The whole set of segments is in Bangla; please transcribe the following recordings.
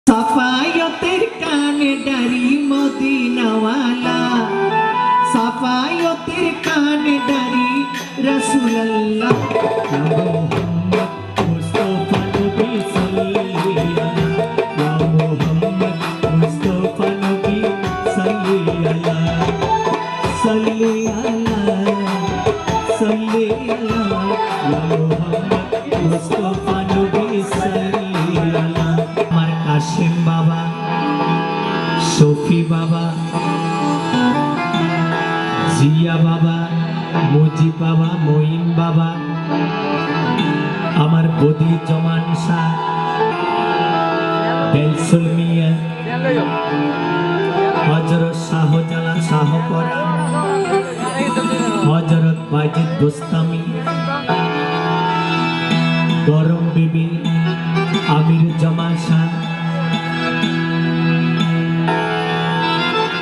সাফায়তের কানে ডারি মদিনাওয়ালা, সাফায়তের কানে ডারি রাসূলুল্লাহ মুস্তাফা নবী সাল্লাল্লাহু আলাইহি মুহাম্মদ মুস্তাফা নবী সাল্লাল্লাহু সাল্লি আলা সাল্লি আলা মুহাম্মদ মুস্তাফা নবী সাল্লাল্লাহু আমার কাশিম বাবা, শফি বাবা, জিয়া বাবা, মুজিব বাবা, মঈন বাবা, আমার বদি জমান শাহ, বেলসুল মিয়া, হযরত শাহজালাল শাহপরা, হযরত বাজিদ বুস্তামি, গরম বিবি, আমির জামান শাহ,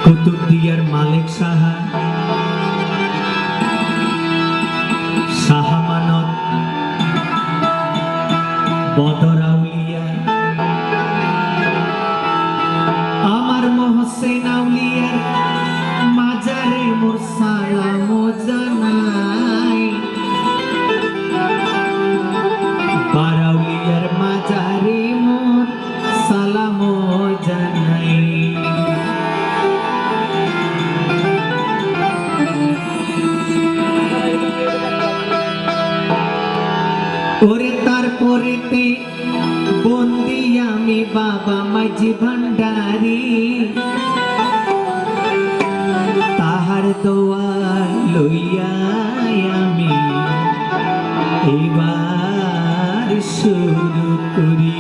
কুতুবদিয়ার মালিক সাহা, শাহ আমানত, বদর আউলিয়া, আমার মহসিন আউলিয়া মাজারে মোর সালাম জানাই, বারাউলিয়ার মাজারে মোর সালাম জানাই। ওরে তারপরেতে বন্দি আমি বাবা মাঝি ভান্ডারি, তাহার দোয়া লইয়া আমি এবার শুরু করি।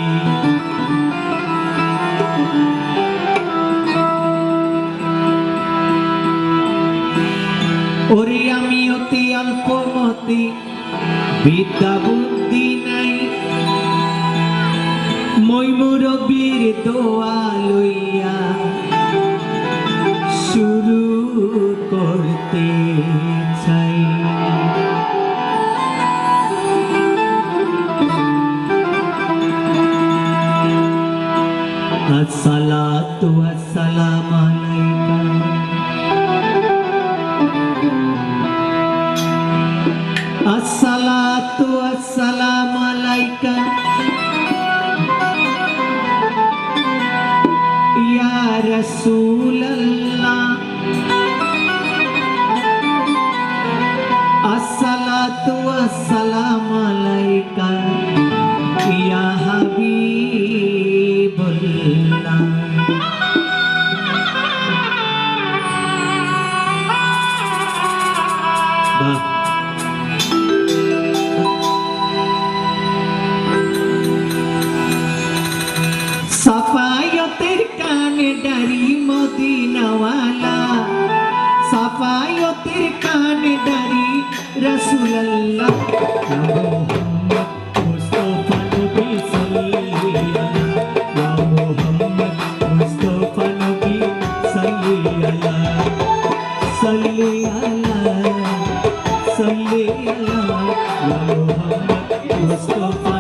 ওরে আমি অতি অল্পমতি, বিদ্যা বুদ্ধি নাই, মই মুরব্বির দোয়া লইয়া শুরু করতে চাই। আসসালাতু ওয়াসসালামু আলাইকা আসসালাতু ওয়াসসালামু আলাইকা ইয়া রাসূলুল্লাহ, আসসালাতু ওয়াসসালামু আলাইকা ইয়া হাবিবুল্লাহ। সাফায়তের কানে ডারি মদিনাওয়ালা, সাফায়তের কানে ডারি রাসূলুল্লাহ মুহাম্মদ মুস্তাফা নবী সাল্লাল্লাহু মুহাম্মদ মুস্তাফা নবী সাল্লাল্লাহু সাল্লি আলা সাল্লি আলা মুহাম্মদ মুস্তাফা